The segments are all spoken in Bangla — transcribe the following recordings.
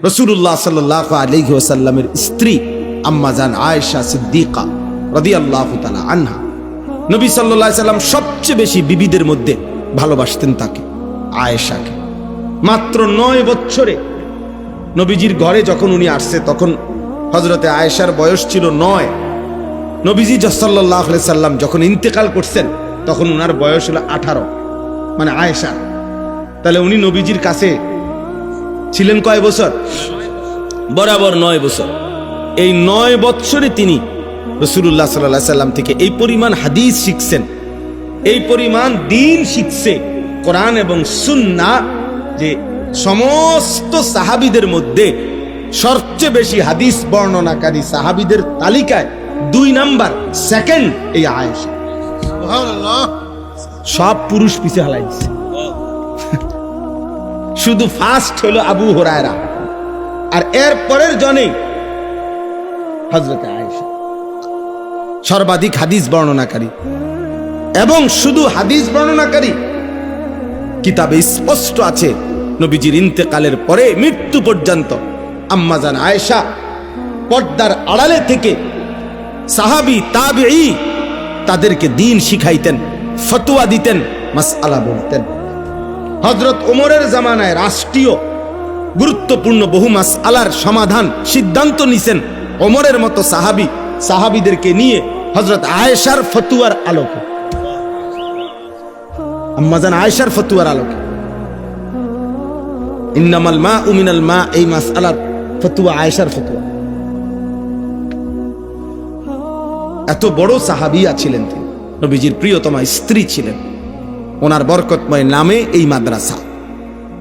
রাসূলুল্লাহ সাল্লাল্লাহু আলাইহি ওয়াসাল্লামের স্ত্রী আম্মা জান আয়েশা সিদ্দিকা রাদিয়াল্লাহু তাআলা আনহা, নবী সাল্লাল্লাহু আলাইহি সাল্লাম সবচেয়ে বেশি বিবিদের মধ্যে ভালোবাসতেন তাকে, আয়েশাকে। মাত্র 9 বছরে নবীজির ঘরে যখন উনি আসছে তখন হযরতে আয়েশার বয়স ছিল 9। নবীজি সাল্লাল্লাহু আলাইহি সাল্লাম যখন ইন্তেকাল করছেন তখন উনার বয়স হলো 18, মানে আয়েশা। তাহলে উনি নবীজির কাছে ছিলেন কয় বছর? বরাবর 9 বছর। এই 9 বছরে তিনি রাসূলুল্লাহ সাল্লাল্লাহু আলাইহি সাল্লাম থেকে এই পরিমাণ হাদিস শিখছেন, এই পরিমাণ দ্বীন শিখছে, কোরআন এবং সুন্নাহ, যে সমস্ত সাহাবীদের মধ্যে সবচেয়ে বেশি হাদিস বর্ণনাকারী সাহাবীদের তালিকায় 2 নাম্বার, সেকেন্ড এই আয়েশা। সুবহানাল্লাহ। সব পুরুষ পিছে হালাই দিছে, শুধু ফার্স্ট হলো আবু হুরায়রা, আর এর পরের জনে হযরত আয়েশা সর্বাধিক হাদিস বর্ণনাকারী। এবং শুধু হাদিস বর্ণনাকারী, কিতাবে স্পষ্ট আছে নবীজির ইন্তেকালের পরে মৃত্যু পর্যন্ত আম্মা জান আয়েশা পর্দার আড়ালে থেকে সাহাবী তাবেঈ তাদেরকে দ্বীন শিখাইতেন, ফতোয়া দিতেন, মাসআলা বলতেন। হযরত ওমরের জামানায় রাষ্ট্রীয় গুরুত্বপূর্ণ বহু মাসআলার সমাধান সিদ্ধান্ত নিছেন ওমরের মতো সাহাবীদেরকে নিয়ে হযরত আয়েশার ফতোয়ার আলোকে, আম্মা জান আয়েশার ফতোয়ার আলোকে। ইন্নামাল মাউ মিনাল মা, এই মাসআলার ফতোয়া আয়েশার ফতোয়া। এত বড় সাহাবিয়া ছিলেন তিনি, নবীজির প্রিয়তমা স্ত্রী ছিলেন। ওনার বরকতময় নামে এই মাদ্রাসা।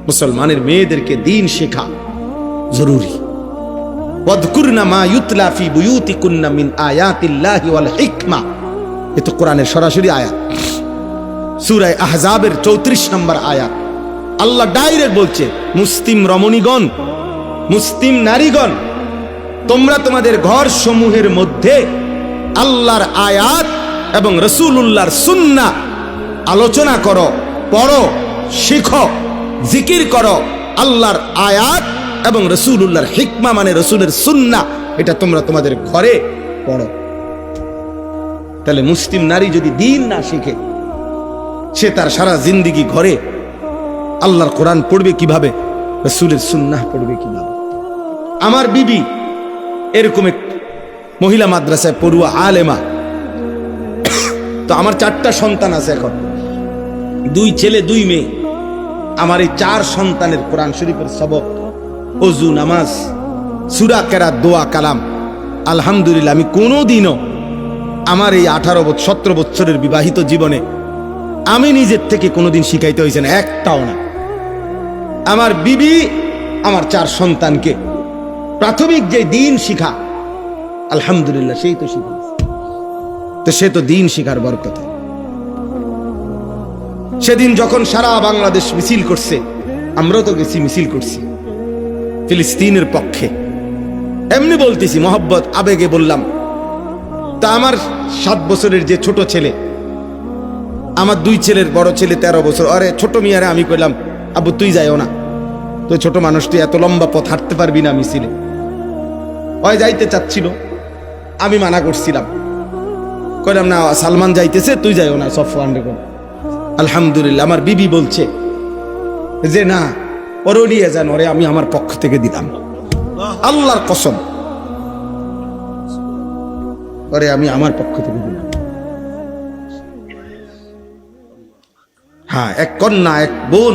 মুসলমানের মেয়েদেরকে দ্বীন শেখা জরুরি। ওয়াযকুরনা মা ইউতলা ফি বুয়ুতিকুন্না মিন আয়াতিল্লাহি ওয়াল হিকমা, এ তো কোরআনের সরাসরি আয়াত। সূরা আহজাবের 34 নম্বর আয়াত। আল্লাহ ডাইরেক্ট বলছে, মুসলিম রমণীগণ, মুসলিম নারীগণ, তোমরা তোমাদের ঘর সমূহের মধ্যে আল্লাহর আয়াত এবং রাসূলুল্লাহর সুন্নাহ আলোচনা করো, পড়ো, শিখো, জিকির করো। আল্লাহর আয়াত এবং রাসূলুল্লাহর হিকমা মানে রাসূলের সুন্নাহ, এটা তোমরা তোমাদের ঘরে পড়ো। তাহলে মুসলিম নারী যদি দ্বীন না শিখে, সে তার সারা জিন্দেগি ঘরে আল্লাহর কোরআন পড়বে কিভাবে, রাসূলের সুন্নাহ পড়বে কিভাবে? আমার বিবি এরকম এক মহিলা মাদ্রাসায় পড়ুয়া আলেমা। তো আমার 4টা সন্তান আছে, এখন 2 ছেলে 2 মেয়ে। আমার এই 4 সন্তানের কোরআন শরীফের সবক, ওযু, নামাজ, সূরা কেরাত, দোয়া, কালাম, আলহামদুলিল্লাহ আমি কোনোদিনও আমার এই 17 বছরের বিবাহিত জীবনে আমি নিজের থেকে কোনোদিন শিখাইতে হয়েছে না, একটাও না। আমার বিবি আমার 4 সন্তানকে প্রাথমিক যে দ্বীন শিখা, আলহামদুলিল্লাহ সেই তো শিখাইছে। তো সে তো দ্বীন শিখার বরকতে। সেদিন যখন সারা বাংলাদেশ মিছিল করছে, আমরাও তো গেছি, মিছিল করছি ফিলিস্তিনের পক্ষে। এমনি বলতেছি, মহব্বত, আবেগে বললাম। তা আমার 7 বছরের যে ছোট ছেলে, আমার 2 ছেলের বড় ছেলে 13 বছর, আরে ছোট মিয়ারে আমি কইলাম, আব্বু তুই যাইও না, তুই ছোট মানুষ, তুই এত লম্বা পথ হাঁটতে পারবি না মিছিলে। ওই যাইতে চাচ্ছিল, আমি মানা করছিলাম, কইলাম না সালমান যাইতেছে, তুই যাইও না, সফওয়ান রে। আলহামদুলিল্লাহ আমার বিবি বলছে যে না, ওরে নিয়ে যান, ওরে আমি আমার পক্ষ থেকে দিলাম, আল্লাহর কসম, ওরে আমি আমার পক্ষ থেকে দিলাম। হ্যাঁ, এক কন্যা, এক বোন,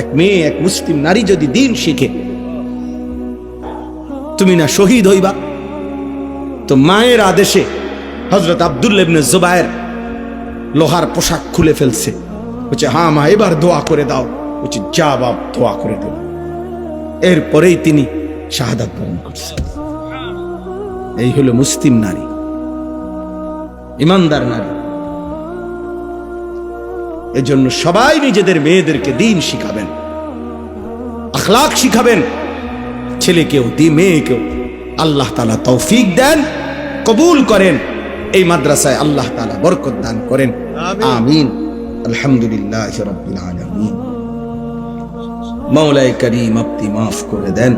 এক মেয়ে, এক মুসলিম নারী যদি দ্বীন শিখে, তুমি না শহীদ হইবা? তো মায়ের আদেশে হযরত আব্দুল্লাহ ইবনে জুবায়ের লোহার পোশাক খুলে ফেলছে, বলছে হ্যাঁ মা এবার দোয়া করে দাও। বলছে যা বাপ, দোয়া করে দিল। এরপরেই তিনি শাহাদাত বরণ করছেন। এই হলো মুসলিম নারী, ইমানদার নারী। এজন্য সবাই নিজেদের মেয়েদেরকে দ্বীন শিখাবেন, আখলাক শিখাবেন, ছেলেকেও মেয়েকেও। আল্লাহ তাআলা তৌফিক দেন, কবুল করেন। এই মাদ্রাসায় আল্লাহ তাআলা বরকত দান করেন, আমিন। আলহামদুলিল্লাহি রাব্বিল আলামিন। মাওলায়ে কারীম আপনি মাফ করে দেন।